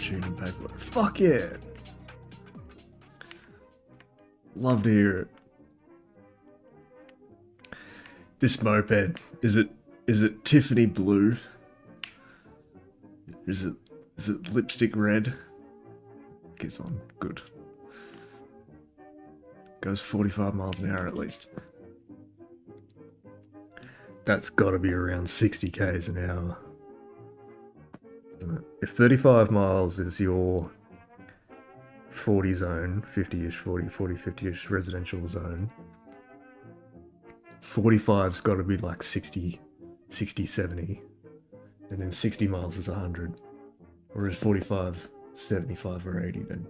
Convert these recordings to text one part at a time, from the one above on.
tuning paperwork. Fuck yeah! Love to hear it. This moped, is it Tiffany blue? Is it lipstick red? Gets on. Good. Goes 45 miles an hour at least. That's got to be around 60 k's an hour. If 35 miles is your 40 zone, 50-ish, 40, 50-ish residential zone, 45's got to be like 60, 70, and then 60 miles is 100. Or is 45 75 or 80 then?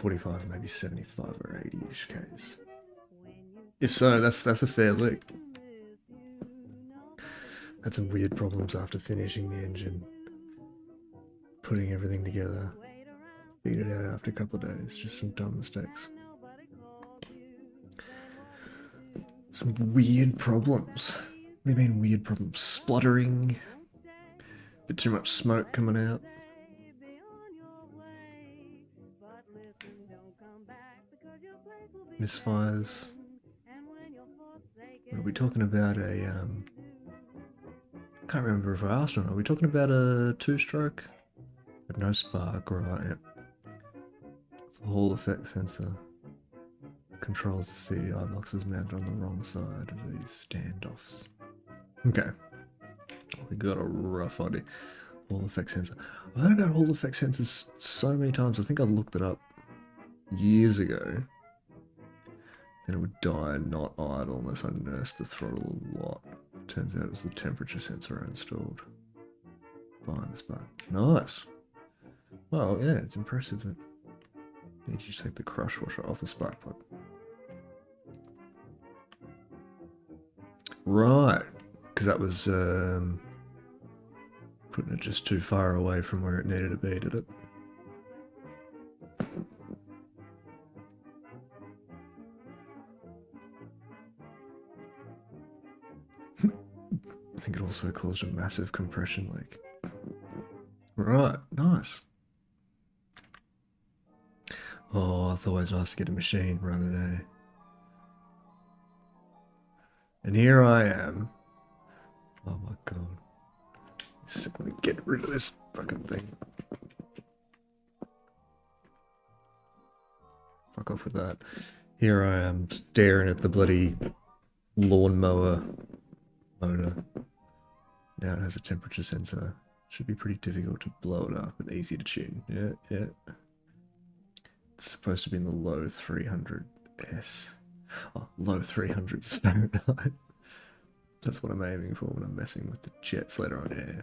45 maybe 75 or 80-ish k's. If so, that's a fair lick. Had some weird problems after finishing the engine, putting everything together, figured it out after a couple of days. Just some dumb mistakes. Some weird problems. What do you mean weird problems? Spluttering, a bit too much smoke coming out. Misfires. What are we talking about? Can't remember if I asked or not. Are we talking about a two-stroke? But no spark, right? It's a Hall effect sensor. Controls the CDI boxes mounted on the wrong side of these standoffs. Okay. We got a rough idea. Hall effect sensor. I've heard about Hall effect sensors so many times. I think I looked it up years ago. Then it would die not idle unless I nursed the throttle a lot. Turns out it was the temperature sensor I installed behind the spark. Nice. Well, yeah, it's impressive that you just take the crush washer off the spark plug. Right, because that was putting it just too far away from where it needed to be, did it? I think it also caused a massive compression leak. Right, nice. Oh, it's always nice to get a machine running, eh? And here I am. Oh my god. Just gonna get rid of this fucking thing. Fuck off with that. Here I am staring at the bloody lawnmower motor. Now it has a temperature sensor. Should be pretty difficult to blow it up and easy to tune. Yeah. It's supposed to be in the low 300s. Oh, low 300s Fahrenheit. That's what I'm aiming for when I'm messing with the jets later on. Yeah.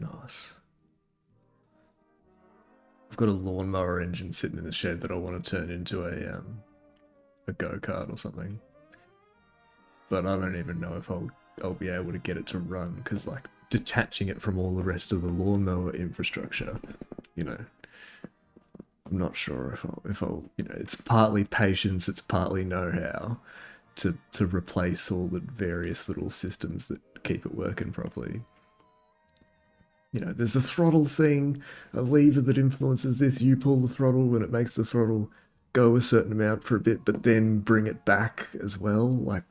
Nice. I've got a lawnmower engine sitting in the shed that I want to turn into a go-kart or something. But I don't even know if I'll be able to get it to run, because like detaching it from all the rest of the lawnmower infrastructure, you know, I'm not sure if I'll you know, it's partly patience, it's partly know-how to replace all the various little systems that keep it working properly. You know, there's a throttle thing, a lever that influences this. You pull the throttle and it makes the throttle go a certain amount for a bit, but then bring it back as well, like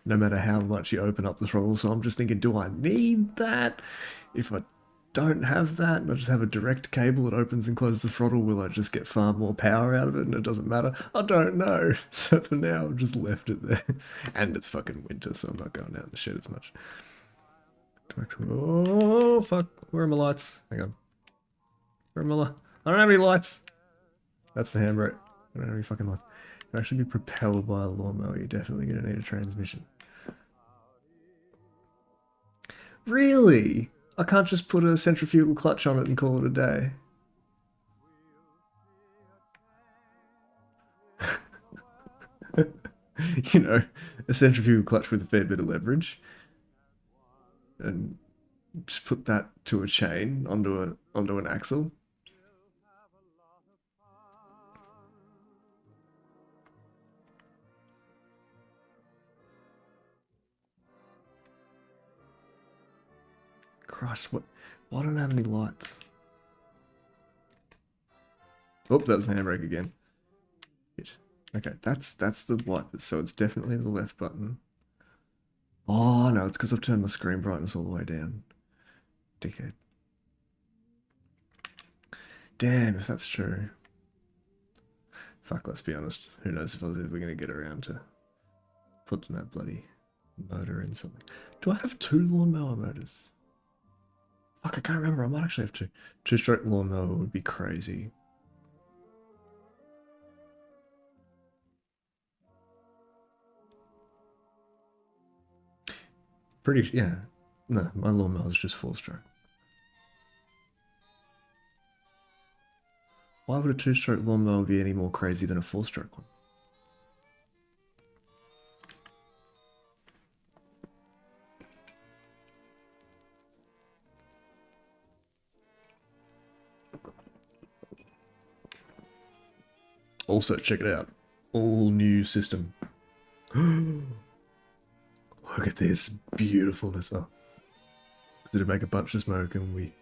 no matter how much you open up the throttle. So I'm just thinking, do I need that? If I don't have that and I just have a direct cable that opens and closes the throttle, will I just get far more power out of it and it doesn't matter? I don't know. So for now, I've just left it there. And it's fucking winter, so I'm not going out in the shed as much. Oh, fuck. Where are my lights? Hang on. Where are my lights? I don't have any lights. That's the handbrake. I don't have any fucking lights. To actually be propelled by a lawnmower, you're definitely going to need a transmission. Really? I can't just put a centrifugal clutch on it and call it a day. You know, a centrifugal clutch with a fair bit of leverage. And just put that to a chain onto an axle. Christ, what Why don't I have any lights? Oh, that was the handbrake again. Okay, that's the wipers, so it's definitely the left button. Oh no, it's because I've turned my screen brightness all the way down. Dickhead. Damn, if that's true. Fuck, let's be honest. Who knows if I was ever going to get around to putting that bloody motor in something. Do I have 2 lawnmower motors? Fuck, I can't remember. I might actually have 2. 2-stroke lawnmower would be crazy. Yeah. No, my lawnmower is just 4-stroke. Why would a 2-stroke lawnmower be any more crazy than a 4-stroke one? Also, check it out. All new system. Look at this beautifulness. Oh. Did it make a bunch of smoke and we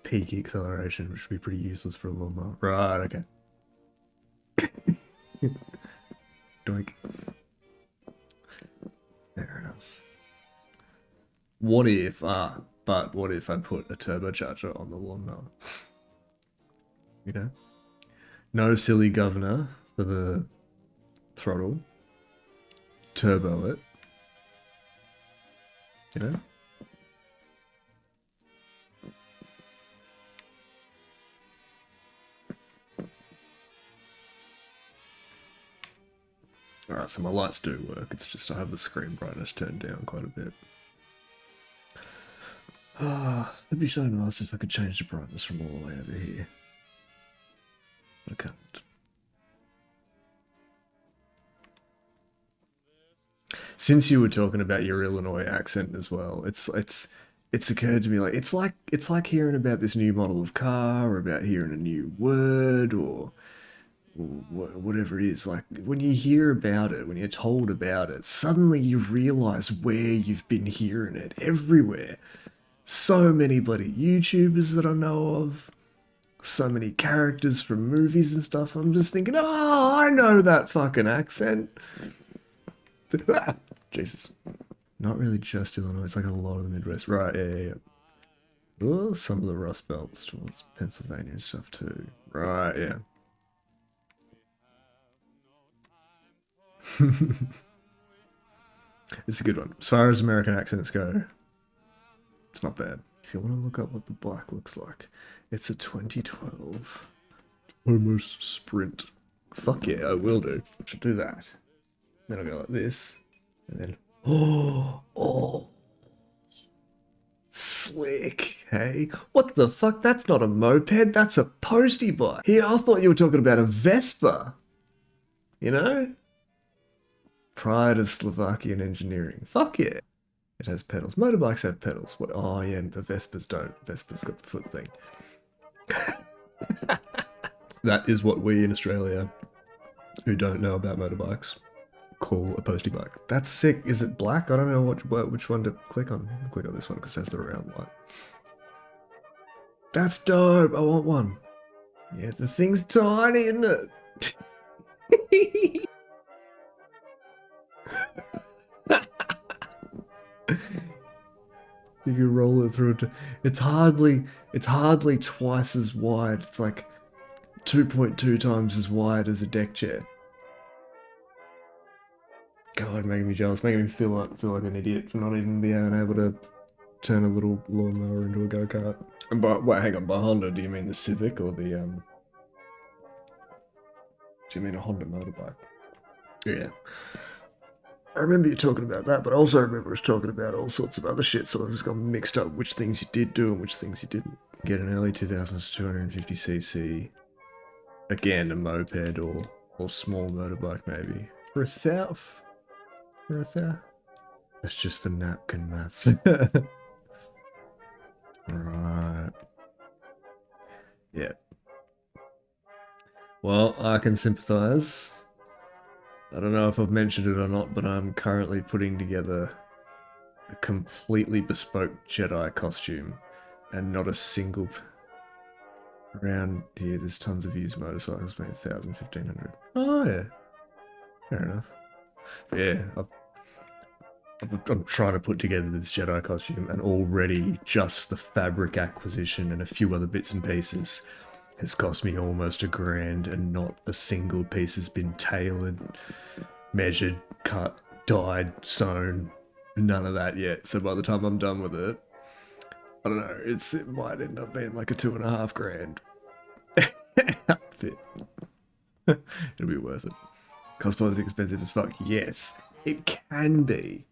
peak acceleration, which would be pretty useless for a lawnmower. Right, okay. Doink. Fair enough. What if I put a turbocharger on the lawnmower? You know? No silly governor for the throttle. Turbo it. You know? Alright, so my lights do work, it's just I have the screen brightness turned down quite a bit. Ah, it'd be so nice if I could change the brightness from all the way over here. But I can't. Since you were talking about your Illinois accent as well, it's occurred to me like it's like hearing about this new model of car, or about hearing a new word, or whatever it is. Like when you hear about it, when you're told about it, suddenly you realize where you've been hearing it everywhere. So many bloody YouTubers that I know of, so many characters from movies and stuff. I'm just thinking, oh, I know that fucking accent. Jesus. Not really just Illinois, it's like a lot of the Midwest. Right, yeah. Oh, some of the Rust Belts towards Pennsylvania and stuff too. Right, yeah. It's a good one. As far as American accents go, it's not bad. If you want to look up what the bike looks like, it's a 2012 Homos Sprint. Fuck yeah, I will do. I should do that. Then I'll go like this, and then oh, slick, hey? What the fuck? That's not a moped, that's a postie bike. Here, I thought you were talking about a Vespa. You know? Pride of Slovakian engineering. Fuck yeah. It has pedals. Motorbikes have pedals. What? Oh yeah, the Vespas don't. Vespa's got the foot thing. That is what we in Australia, who don't know about motorbikes, call a postie bike. That's sick. Is it black? I don't know which one to click on. I'll click on this one because it has the round light. That's dope. I want one. Yeah, the thing's tiny, isn't it? You can roll it through. It's hardly twice as wide. It's like 2.2 times as wide as a deck chair. God, making me jealous, making me feel like an idiot for not even being able to turn a little lawnmower into a go-kart. And wait, hang on, by Honda, do you mean the Civic or the do you mean a Honda motorbike? Yeah. I remember you talking about that, but I also remember us talking about all sorts of other shit, so I've just got mixed up which things you did do and which things you didn't. Get an early 2000s 250cc, again, a moped or small motorbike maybe. For a thou? That's just the napkin maths. Right. Yeah. Well, I can sympathize. I don't know if I've mentioned it or not, but I'm currently putting together a completely bespoke Jedi costume and not a single around here. There's tons of used motorcycles, maybe 1,000, 1,500. Oh yeah, fair enough. But yeah, I'm trying to put together this Jedi costume, and already just the fabric acquisition and a few other bits and pieces has cost me almost $1,000, and not a single piece has been tailored, measured, cut, dyed, sewn, none of that yet. So by the time I'm done with it, I don't know, it might end up being like a $2,500 outfit. It'll be worth it. Cosplay is expensive as fuck. Yes, it can be.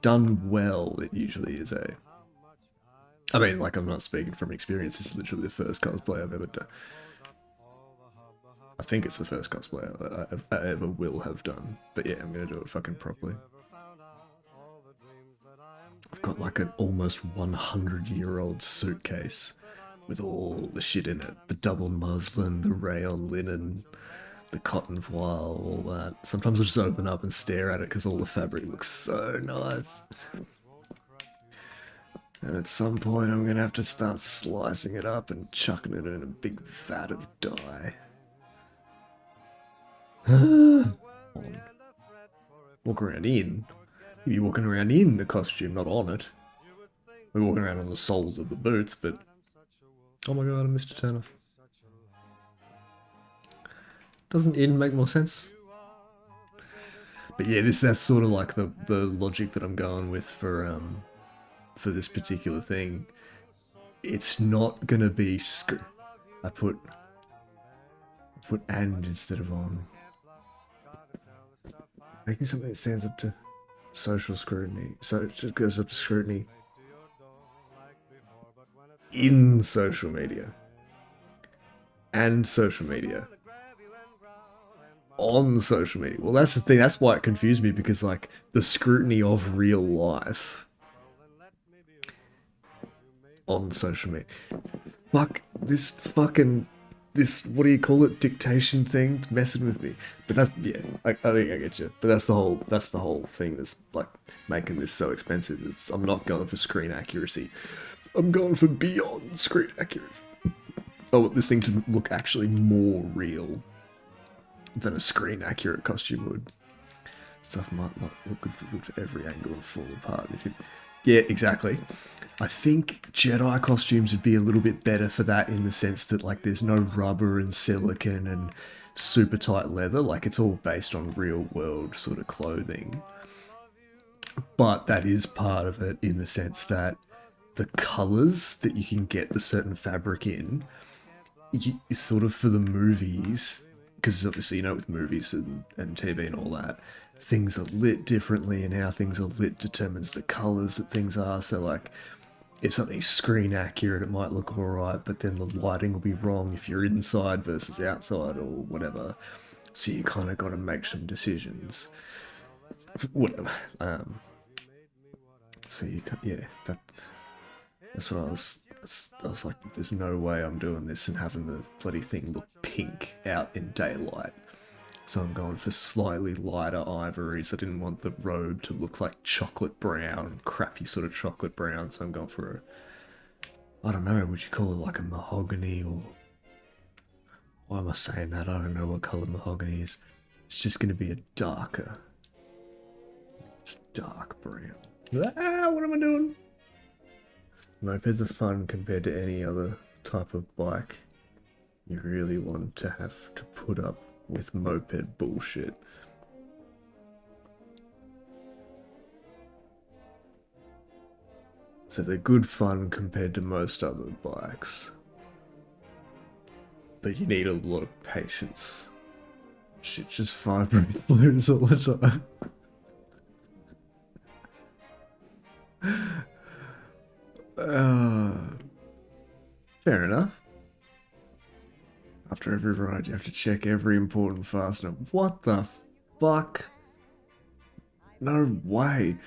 Done well, it usually is a... I mean, like, I'm not speaking from experience. This is literally the first cosplay I've ever done. I think it's the first cosplay I ever will have done. But yeah, I'm going to do it fucking properly. I've got like an almost 100-year-old suitcase with all the shit in it. The double muslin, the rayon linen, the cotton voile, all that. Sometimes I just open up and stare at it because all the fabric looks so nice. And at some point I'm going to have to start slicing it up and chucking it in a big vat of dye. Walk around in. You'd be walking around in the costume, not on it. We're walking around on the soles of the boots, but... Oh my god, I missed a turn off. Doesn't in make more sense? But yeah, that's sort of like the logic that I'm going with for this particular thing. It's not gonna be I put and instead of on. Making something that stands up to social scrutiny. So it just goes up to scrutiny in social media. And social media. On social media. Well, that's the thing. That's why it confused me, because like the scrutiny of real life on social media. Fuck this fucking what do you call it? Dictation thing messing with me. But that's yeah. I think I get you. But that's the whole thing that's like making this so expensive. I'm not going for screen accuracy. I'm going for beyond screen accuracy. I want this thing to look actually more real than a screen accurate costume would. Stuff might not look good for every angle and fall apart. Yeah, exactly. I think Jedi costumes would be a little bit better for that, in the sense that like there's no rubber and silicone and super tight leather. Like it's all based on real world sort of clothing. But that is part of it, in the sense that the colors that you can get the certain fabric in, sort of for the movies, because obviously, you know, with movies and TV and all that, things are lit differently, and how things are lit determines the colors that things are. So like, if something's screen accurate, it might look alright, but then the lighting will be wrong if you're inside versus outside or whatever. So you kind of got to make some decisions. Whatever. So you can, yeah, that's what I was like, there's no way I'm doing this and having the bloody thing look pink out in daylight. So I'm going for slightly lighter ivories. I didn't want the robe to look like chocolate brown, crappy sort of chocolate brown. So I'm going for I don't know, would you call it like a mahogany, or... Why am I saying that? I don't know what colour mahogany is. It's just going to be a darker. It's dark brown. Ah, what am I doing? Mopeds are fun compared to any other type of bike. You really want to have to put up with moped bullshit. So they're good fun compared to most other bikes. But you need a lot of patience. Shit just vibrates loose all the time. Fair enough. After every ride, you have to check every important fastener. What the fuck? No way.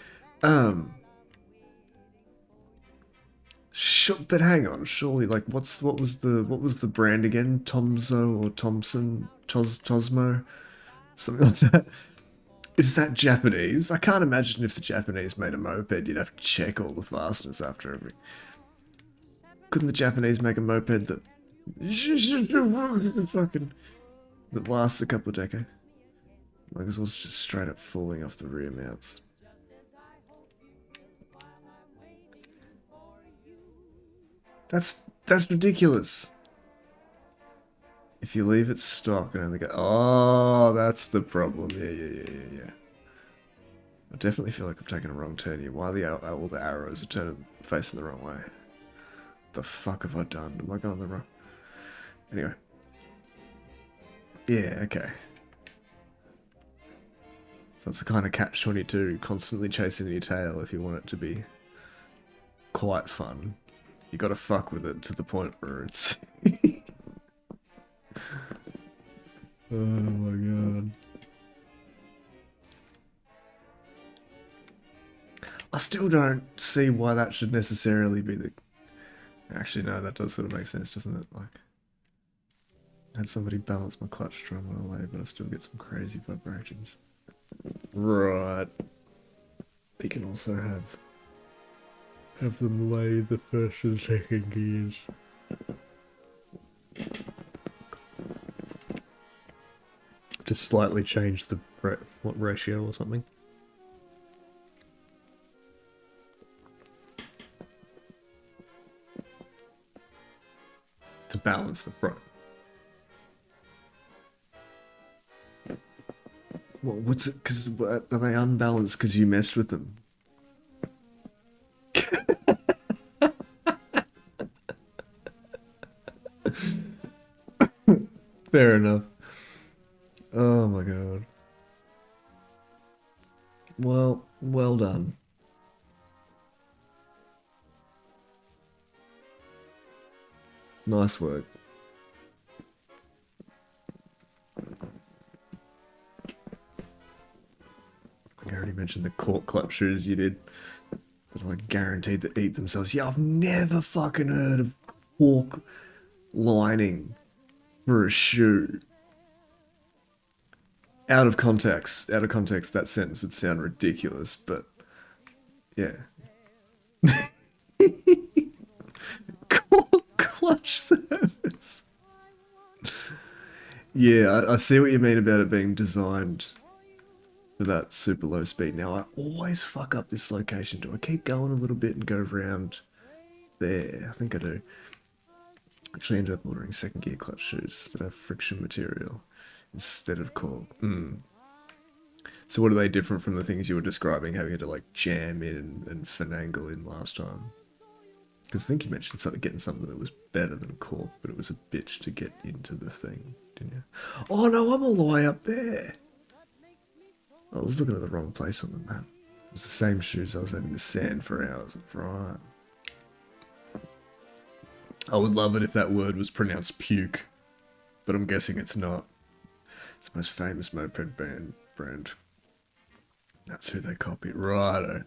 But hang on, surely, like, what was the brand again? Tomzo or Thompson? Tosmo? Something like that. Is that Japanese? I can't imagine if the Japanese made a moped, you'd have to check all the fasteners after every... couldn't the Japanese make a moped that fucking that lasts a couple of decades? Like it was just straight up falling off the rear mounts. That's ridiculous. If you leave it stock and only go, oh, that's the problem. Yeah. I definitely feel like I've taken a wrong turn here. Why are all the arrows are turning facing the wrong way? The fuck have I done? Am I going the wrong? Anyway. Yeah, okay. So it's a kind of catch-22, constantly chasing your tail if you want it to be quite fun. You gotta fuck with it to the point where it's... Oh my god. I still don't see why that should necessarily be the... Actually, no, that does sort of make sense, doesn't it? Like, I had somebody balance my clutch drum on the way, but I still get some crazy vibrations. Right. You can also have them lay the first and second gears. Just slightly change the ratio or something. To balance the front. Well, what's it? Because are they unbalanced because you messed with them? Fair enough. Oh my god. Well done. Nice work. I already mentioned the cork clutch shoes you did. That are like guaranteed to eat themselves. Yeah, I've never fucking heard of cork lining for a shoe. Out of context, that sentence would sound ridiculous, but yeah. Cork clutch surface. Yeah, I see what you mean about it being designed for that super low speed. Now, I always fuck up this location. Do I keep going a little bit and go around there? I think I do. Actually ended up ordering second gear clutch shoes that have friction material instead of cork. So what are they different from the things you were describing, having to like jam in and finagle in last time? Because I think you mentioned getting something that was better than cork, but it was a bitch to get into the thing, didn't you? Oh no, I'm all the way up there. I was looking at the wrong place on the map. It was the same shoes I was having to sand for hours. Right. I would love it if that word was pronounced puke, but I'm guessing it's not. It's the most famous moped brand. That's who they copy. Righto.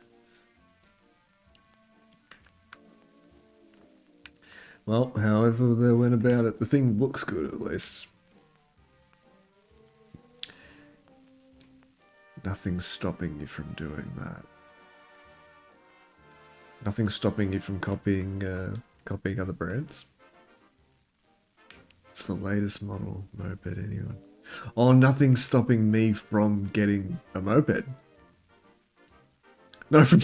Well, however they went about it, the thing looks good at least. Nothing's stopping you from doing that. Nothing's stopping you from copying other brands. It's the latest model moped anyway. Oh, nothing's stopping me from getting a moped. No, from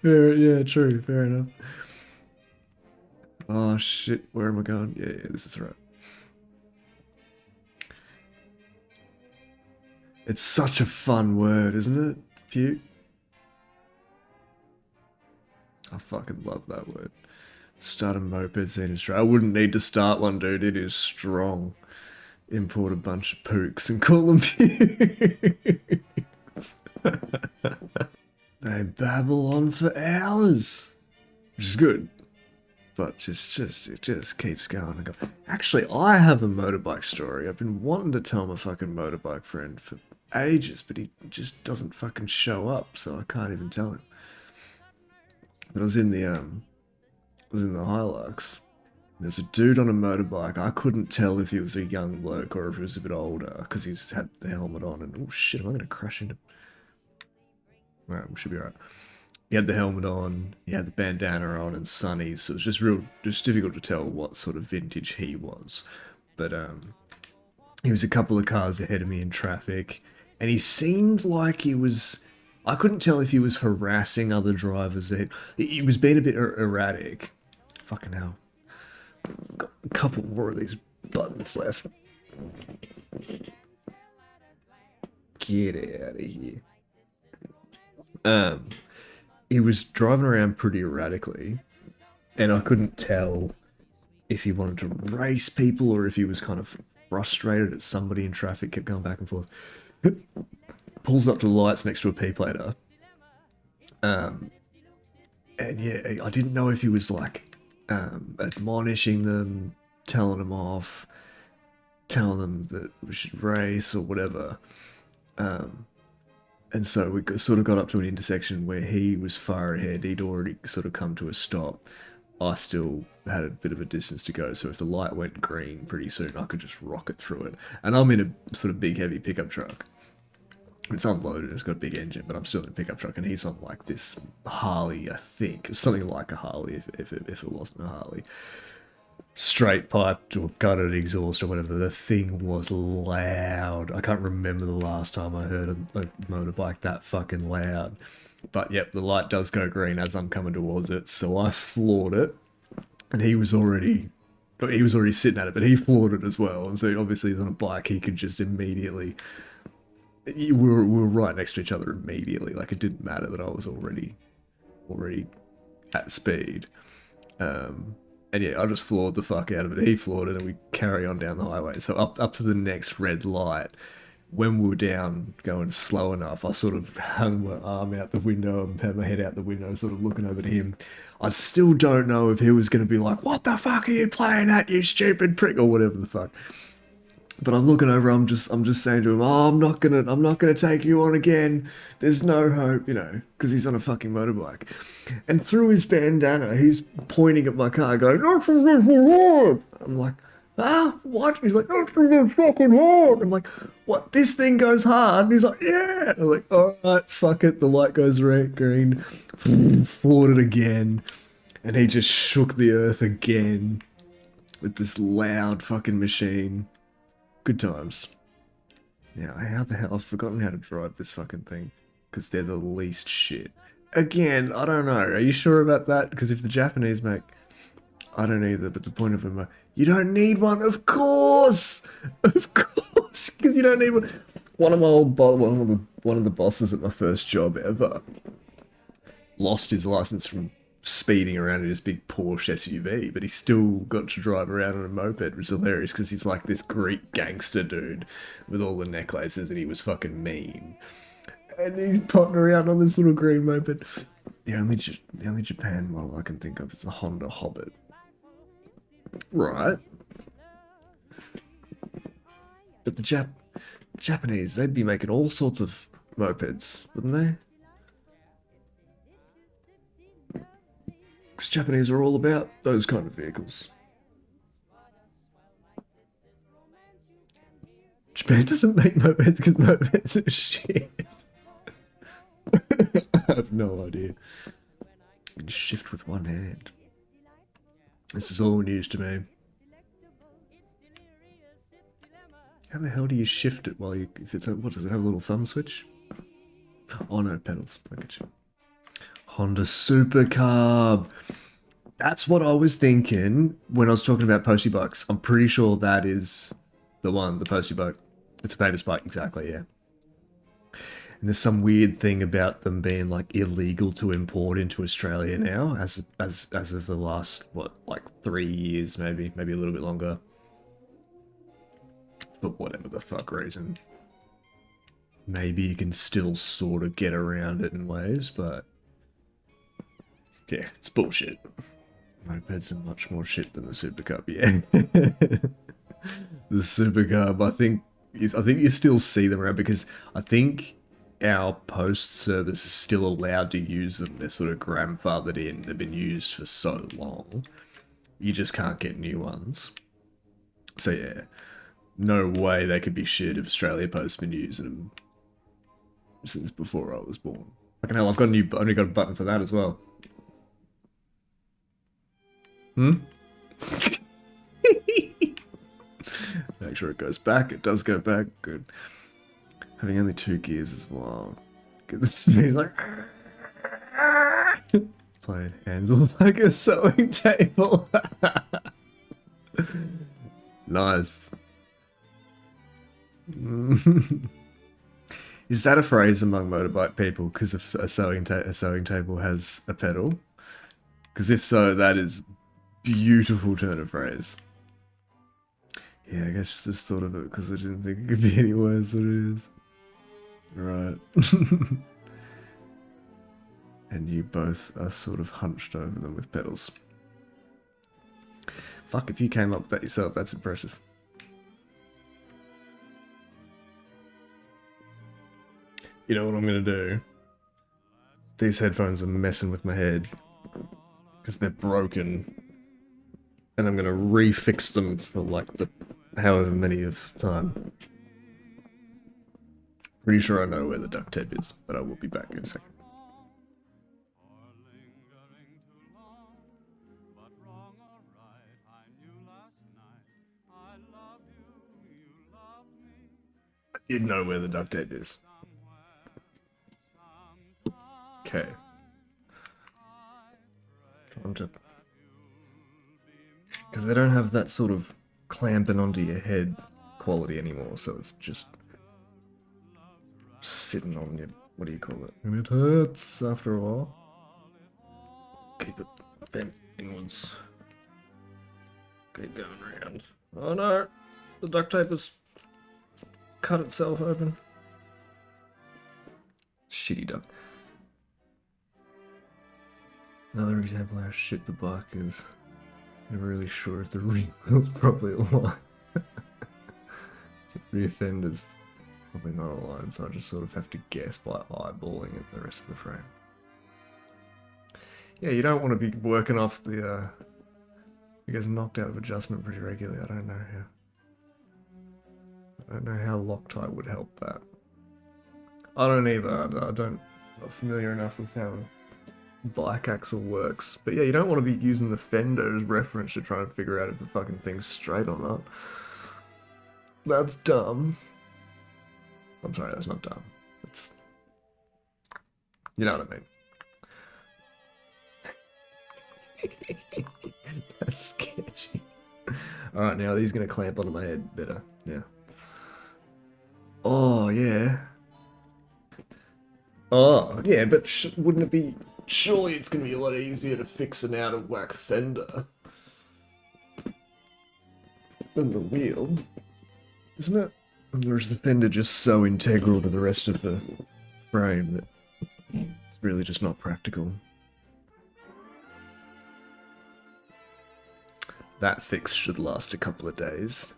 yeah, true, fair enough. Oh shit, where am I going? Yeah, this is right. It's such a fun word, isn't it? Puke. I fucking love that word. Start a moped scene in Australia. I wouldn't need to start one, dude. It is strong. Import a bunch of pooks and call them pukes. They babble on for hours, which is good. But it just keeps going and going. Actually, I have a motorbike story. I've been wanting to tell my fucking motorbike friend for ages, but he just doesn't fucking show up, so I can't even tell him. But I was in the Hilux. There's a dude on a motorbike. I couldn't tell if he was a young bloke or if he was a bit older because he's had the helmet on. And oh shit, am I going to crash into? Alright, we should be alright. He had the helmet on, he had the bandana on and sunnies, so it was just difficult to tell what sort of vintage he was. But he was a couple of cars ahead of me in traffic, and he seemed like he was. I couldn't tell if he was harassing other drivers ahead. He was being a bit erratic. Fucking hell. Got a couple more of these buttons left. Get out of here. He was driving around pretty erratically, and I couldn't tell if he wanted to race people or if he was kind of frustrated at somebody in traffic, kept going back and forth. Pulls up to the lights next to a P-plater. And yeah, I didn't know if he was like admonishing them, telling them off, telling them that we should race or whatever. And so we sort of got up to an intersection where he was far ahead. He'd already sort of come to a stop. I still had a bit of a distance to go, so if the light went green pretty soon, I could just rocket through it. And I'm in a sort of big, heavy pickup truck. It's unloaded, it's got a big engine, but I'm still in a pickup truck, and he's on like this Harley, I think. Something like a Harley, if it wasn't a Harley. Straight piped or gutted exhaust or whatever. The thing was loud. I can't remember the last time I heard a motorbike that fucking loud. But yep, the light does go green as I'm coming towards it, so I floored it, and he was already sitting at it, but he floored it as well. And so obviously he's on a bike, he could just immediately. We were right next to each other immediately. Like, it didn't matter that I was already at speed. And yeah, I just floored the fuck out of it. He floored it, and we carry on down the highway. So up to the next red light. When we were down going slow enough, I sort of hung my arm out the window and had my head out the window, sort of looking over to him. I still don't know if he was going to be like, "What the fuck are you playing at, you stupid prick," or whatever the fuck. But I'm looking over. I'm just saying to him, "Oh, I'm not gonna take you on again. There's no hope," because he's on a fucking motorbike. And through his bandana, he's pointing at my car, going, "Not for this hard." I'm like, what? He's like, "Not for this fucking hard." I'm like, "What? This thing goes hard?" And he's like, "Yeah." I'm like, "All right, fuck it." The light goes red, green, floored it again, and he just shook the earth again with this loud fucking machine. Good times. Now, how the hell? I've forgotten how to drive this fucking thing. Because they're the least shit. Again, I don't know. Are you sure about that? Because if the Japanese make... I don't either, but the point of them... You don't need one, of course! Of course! Because you don't need one. One of the bosses at my first job ever lost his license from speeding around in his big Porsche SUV, but he still got to drive around on a moped, which is hilarious because he's like this Greek gangster dude with all the necklaces, and he was fucking mean. And he's potting around on this little green moped. The only Japan model I can think of is the Honda Hobbit. Right. But the Japanese, they'd be making all sorts of mopeds, wouldn't they? Because Japanese are all about those kind of vehicles. Japan doesn't make mopeds because mopeds are shit. I have no idea. You can shift with one hand. This is all news to me. How the hell do you shift it while you... what, does it have a little thumb switch? Oh no, pedals. I get you. Honda Super Carb. That's what I was thinking when I was talking about postie bikes. I'm pretty sure that is the one, the postie bike. It's a famous bike, exactly, yeah. And there's some weird thing about them being like illegal to import into Australia now, as of the last, what, like 3 years, maybe a little bit longer. But whatever the fuck reason. Maybe you can still sort of get around it in ways, but yeah, it's bullshit. Mopeds are much more shit than the Super Cub, yeah. The Super Cub, I think you still see them around because I think our post service is still allowed to use them. They're sort of grandfathered in. They've been used for so long. You just can't get new ones. So yeah, no way they could be shit if Australia Post's been using them since before I was born. Fucking hell, I've only got a button for that as well. Hmm? Make sure it goes back. It does go back. Good. Having only 2 gears is wild. Get the speed like. Play handles like a sewing table. Nice. Is that a phrase among motorbike people? Because a sewing table has a pedal. Because if so, that is beautiful turn of phrase. Yeah, I guess just thought of it because I didn't think it could be any worse than it is. Right. And you both are sort of hunched over them with pedals. Fuck, if you came up with that yourself, that's impressive. You know what I'm gonna do? These headphones are messing with my head because they're broken, and I'm gonna refix them for like the however many of time. Pretty sure I know where the duct tape is, but I will be back in a second. I did know where the duct tape is. Okay. Time to... Because they don't have that sort of clamping onto your head quality anymore, so it's just sitting on your... What do you call it? And it hurts after a while. Keep it bent inwards. Keep going around. Oh no! The duct tape has cut itself open. Shitty duct. Another example of how shit the bike is. Never really sure if the rear wheel's probably aligned. The rear fender's probably not aligned, so I just sort of have to guess by eyeballing at the rest of the frame. Yeah, you don't want to be working off the, it gets knocked out of adjustment pretty regularly. I don't know how Loctite would help that. I don't either. I'm not familiar enough with how bike axle works. But yeah, you don't want to be using the fender as reference to try and figure out if the fucking thing's straight or not. That's dumb. I'm sorry, that's not dumb. It's... You know what I mean. That's sketchy. Alright, now these gonna clamp onto my head better. Yeah. Oh, yeah. Oh, yeah, but wouldn't it be... Surely it's going to be a lot easier to fix an out-of-whack fender than the wheel, isn't it? Or is the fender just so integral to the rest of the frame that it's really just not practical? That fix should last a couple of days.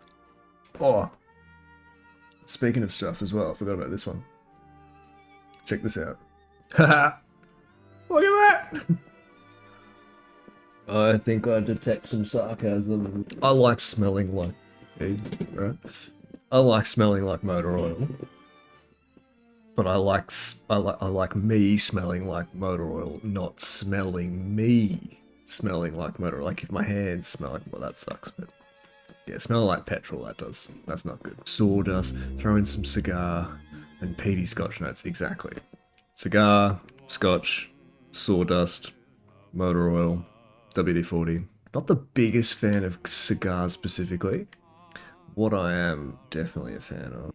Oh! Speaking of stuff as well, I forgot about this one. Check this out. Haha! Look at that! I think I detect some sarcasm. I like smelling like... right? I like smelling like motor oil. But I like me smelling like motor oil, not smelling me smelling like motor oil. Like if my hands smell like... Well, that sucks, but... Yeah, smelling like petrol, that's not good. Sawdust, throw in some cigar, and peaty scotch notes, exactly. Cigar, scotch, sawdust, motor oil, WD-40. Not the biggest fan of cigars specifically. What I am definitely a fan of.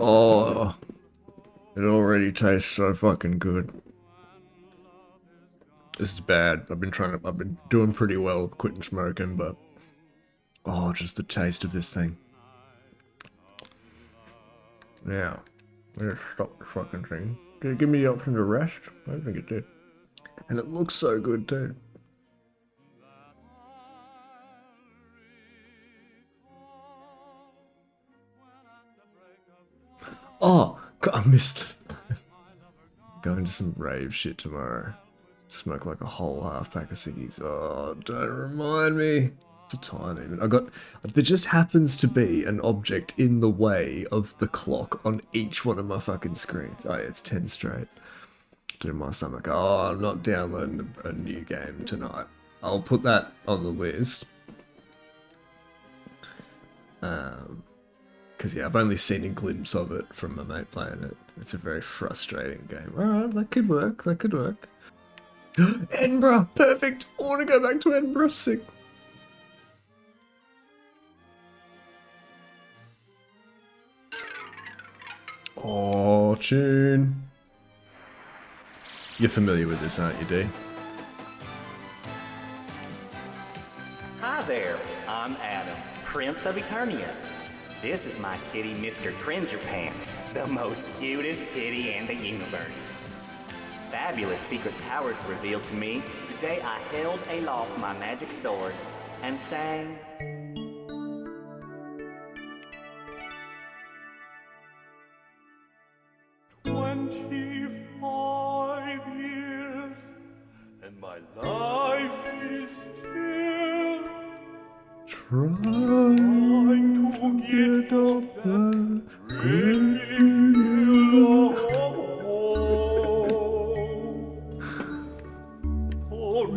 Oh, it already tastes so fucking good. This is bad. I've been doing pretty well quitting smoking, but oh, just the taste of this thing. Now, I'm gonna stop the fucking thing. Did it give me the option to rest? I don't think it did. And it looks so good too. Oh, God, I missed it. Going to some rave shit tomorrow. Smoke like a whole half pack of ciggies. Oh, don't remind me. It's a time even. There just happens to be an object in the way of the clock on each one of my fucking screens. Oh, yeah, it's 10 straight. To my stomach. Oh, I'm not downloading a new game tonight. I'll put that on the list. Because yeah, I've only seen a glimpse of it from my mate playing it. It's a very frustrating game. Alright, that could work, that could work. Edinburgh! Perfect! I want to go back to Edinburgh, sick. Oh, tune. You're familiar with this, aren't you, D? Hi there, I'm Adam, Prince of Eternia. This is my kitty, Mr. Cringer Pants, the most cutest kitty in the universe. Fabulous secret powers revealed to me the day I held aloft my magic sword and sang. And my life is still trying to get up that great big hill of hope for a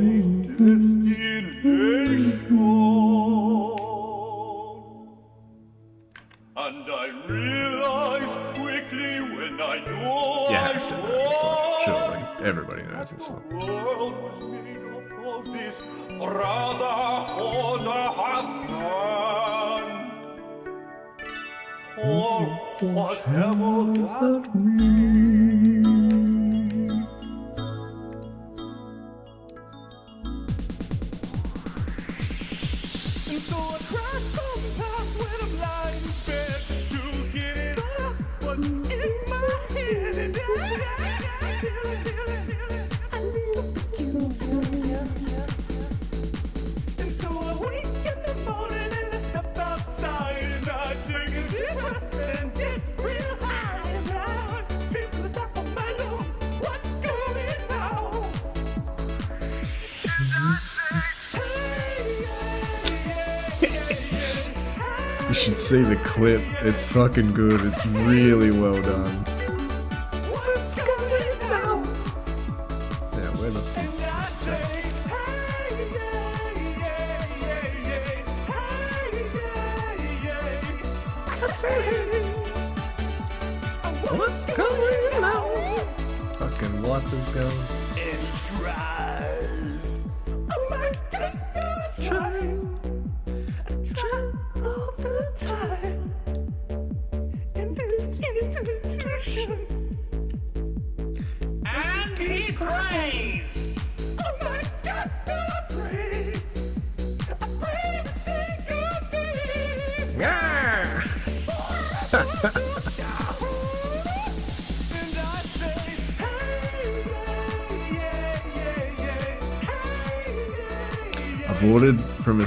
destination. And I realized quickly when I know Yeah, surely. Everybody knows this one. the world was made up of this brotherhood of man. For whatever that means. And so I cry sometimes when I'm lying in bed just to get it out what's in my head. And and so I wake in the morning and I step outside and I take a deep breath and get real high and loud. Straight to the top of my lungs, what's going on? You should see the clip. It's fucking good. It's really well done. Yeah, where the fuck? What's going on? Fucking what is going? And he tries. Oh my God, trying. Try all the time in this institution. And he prays. Oh my God, do I pray? I pray to see your face. Yeah. And I say, hey, yeah. I've ordered from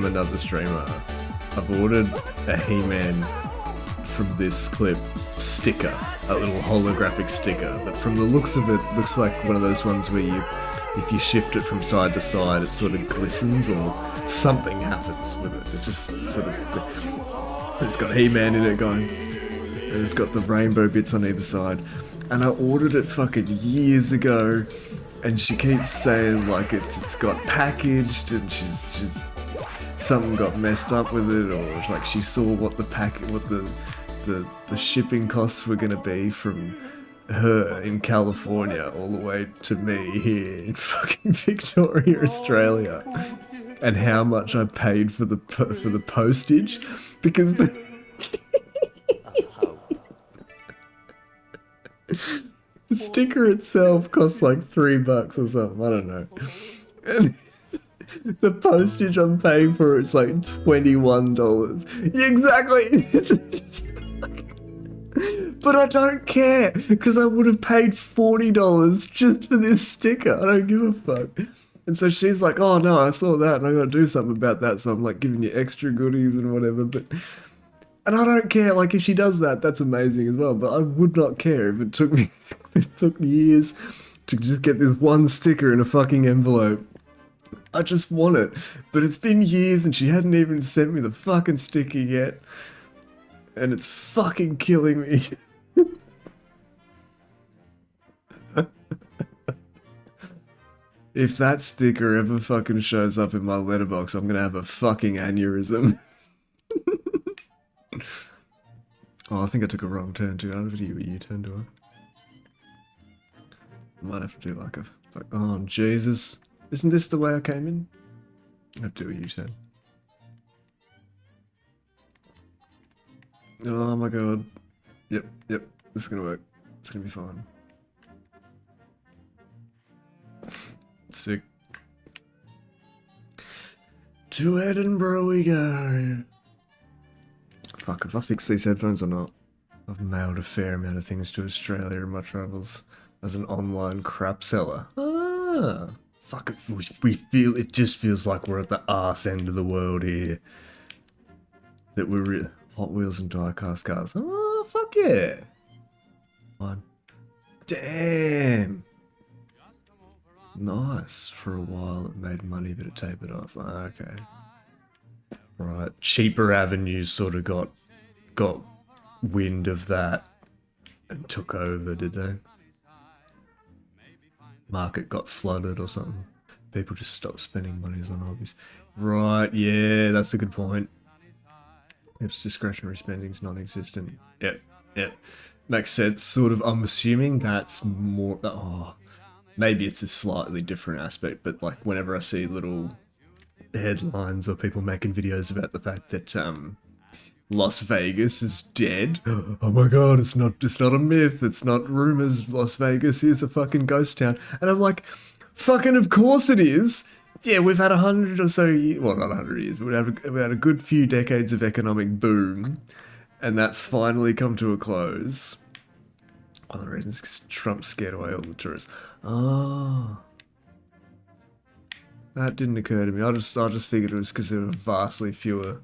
another streamer. I've ordered a He-Man from this clip sticker, a little holographic sticker. But from the looks of it, looks like one of those ones where if you shift it from side to side, it sort of glistens or something happens with it. It just sort of, it's got He-Man in it going, and it's got the rainbow bits on either side. And I ordered it fucking years ago. And she keeps saying like it's got packaged and she's something got messed up with it, or like she saw what the shipping costs were gonna be from her in California all the way to me here in fucking Victoria, Australia, and how much I paid for the postage because the the sticker itself costs like $3 or something, I don't know. And the postage I'm paying for it's like $21. Yeah, exactly. But I don't care, because I would have paid $40 just for this sticker. I don't give a fuck. And so she's like, oh no, I saw that and I gotta do something about that, so I'm like giving you extra goodies and whatever, and I don't care, like if she does that, that's amazing as well, but I would not care if it took years to just get this one sticker in a fucking envelope. I just want it. But it's been years and she hadn't even sent me the fucking sticker yet. And it's fucking killing me. If that sticker ever fucking shows up in my letterbox, I'm gonna have a fucking aneurysm. Oh, I think I took a wrong turn too. I don't know if you U-turn, do I? Might have to do like a... Oh, Jesus. Isn't this the way I came in? I have to do a U-turn. Oh my god. Yep. This is gonna work. It's gonna be fine. Sick. To Edinburgh we go. Fuck, have I fixed these headphones or not? I've mailed a fair amount of things to Australia in my travels as an online crap seller. Ah, fuck it. It just feels like we're at the arse end of the world here. That we're Hot Wheels and diecast cars. Oh, fuck yeah. Fine. Damn. Nice. For a while it made money, but it tapered off. Okay. Right. Cheaper avenues sort of got wind of that and took over, did they? Market got flooded or something. People just stopped spending money on hobbies. Right, yeah, that's a good point. If discretionary spending's non-existent. Yep. Makes sense, sort of. I'm assuming that's more... Oh, maybe it's a slightly different aspect, but like whenever I see little headlines or people making videos about the fact that Las Vegas is dead. Oh my god, it's not a myth, it's not rumors. Las Vegas is a fucking ghost town. And I'm like, fucking of course it is. Yeah, we've had 100 or so years, well, not 100 years, but we had a good few decades of economic boom, and that's finally come to a close. One of the reasons is because Trump scared away all the tourists. Oh. That didn't occur to me. I just figured it was because there were vastly fewer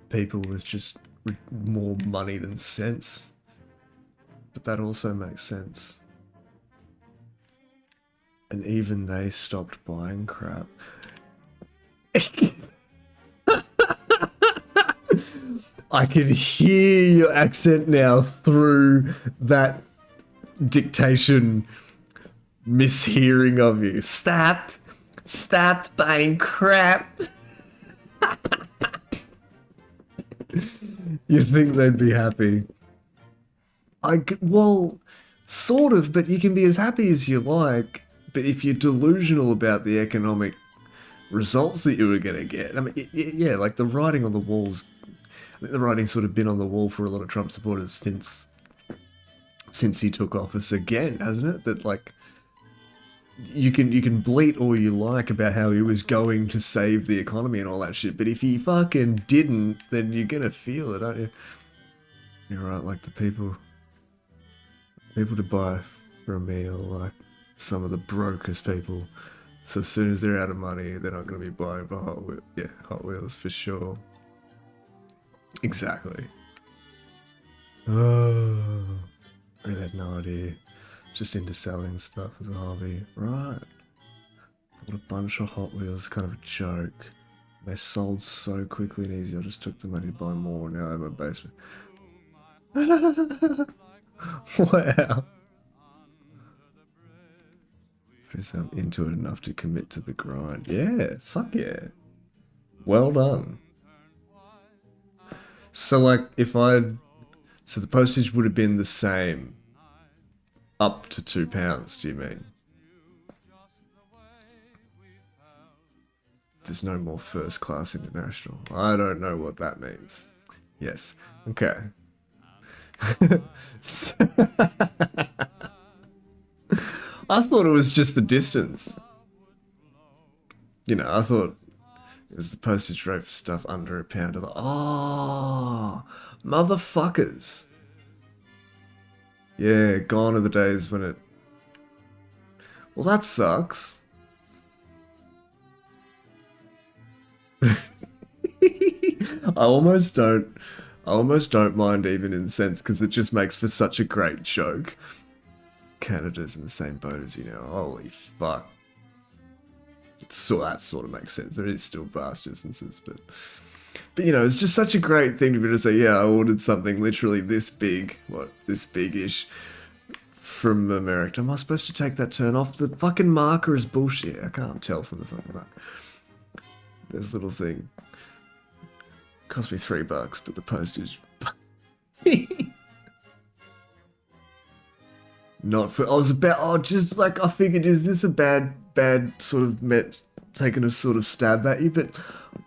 people with just more money than sense. But that also makes sense. And even they stopped buying crap. I can hear your accent now through that dictation mishearing of you. Stopped buying crap. You think they'd be happy? Well, sort of, but you can be as happy as you like. But if you're delusional about the economic results that you were going to get, I mean, yeah, like the writing on the walls. I think the writing's sort of been on the wall for a lot of Trump supporters since he took office again, hasn't it? That like you can bleat all you like about how he was going to save the economy and all that shit, but if he fucking didn't, then you're gonna feel it, aren't you? You're right, like the people to buy for a meal, like some of the brokest people. So as soon as they're out of money, they're not going to be buying for Hot Wheels for sure. Exactly. Oh, I really had no idea. Just into selling stuff as a hobby. Right. Bought a bunch of Hot Wheels, kind of a joke. They sold so quickly and easy, I just took the money to buy more. Now I have a basement. Wow. I'm into it enough to commit to the grind. Yeah, fuck yeah. Well done. So like so the postage would have been the same up to £2, do you mean? There's no more first class international. I don't know what that means. Yes. Okay. I thought it was just the distance. You know, I thought it was the postage rate for stuff under £1. Oh, motherfuckers. Yeah, gone are the days when it... Well, that sucks. I almost don't mind even in sense, because it just makes for such a great joke. Canada's in the same boat as you now. Holy fuck. So that sort of makes sense. There is still vast distances, but you know, it's just such a great thing to be able to say, yeah, I ordered something literally this big, this big-ish from America. Am I supposed to take that turn off? The fucking marker is bullshit. I can't tell from the fucking marker. This little thing cost me $3, but the postage. Not for. I was about. Oh, just like I figured, is this a bad sort of taking a sort of stab at you? But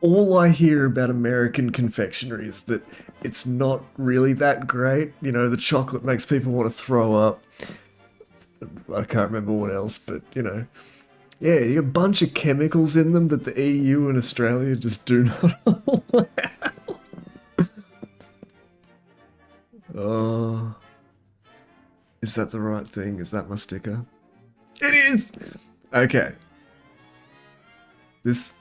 all I hear about American confectionery is that it's not really that great. You know, the chocolate makes people want to throw up. I can't remember what else, but you know, yeah, you got a bunch of chemicals in them that the EU and Australia just do not allow. Oh. Is that the right thing? Is that my sticker? It is! Okay. This...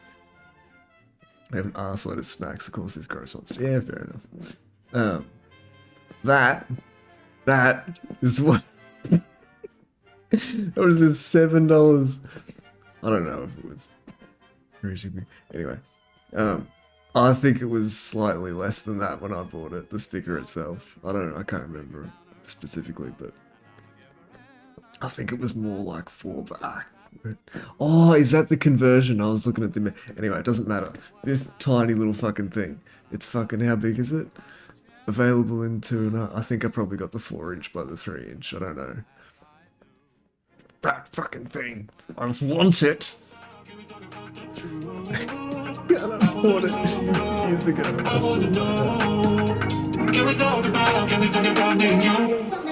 I have an arsehole that smacks, of course, this gross on. Yeah, fair enough. That is what... What is this, $7? I don't know if it was... Anyway. I think it was slightly less than that when I bought it, the sticker itself. I don't know, I can't remember specifically, but... I think it was more like $4. Oh, is that the conversion? I was looking at the... Anyway, it doesn't matter. This tiny little fucking thing. It's fucking... How big is it? Available in 2.5... I think I probably got the 4-inch by the 3-inch. I don't know. That fucking thing. I want it. I bought it years ago. Can we talk about me and you?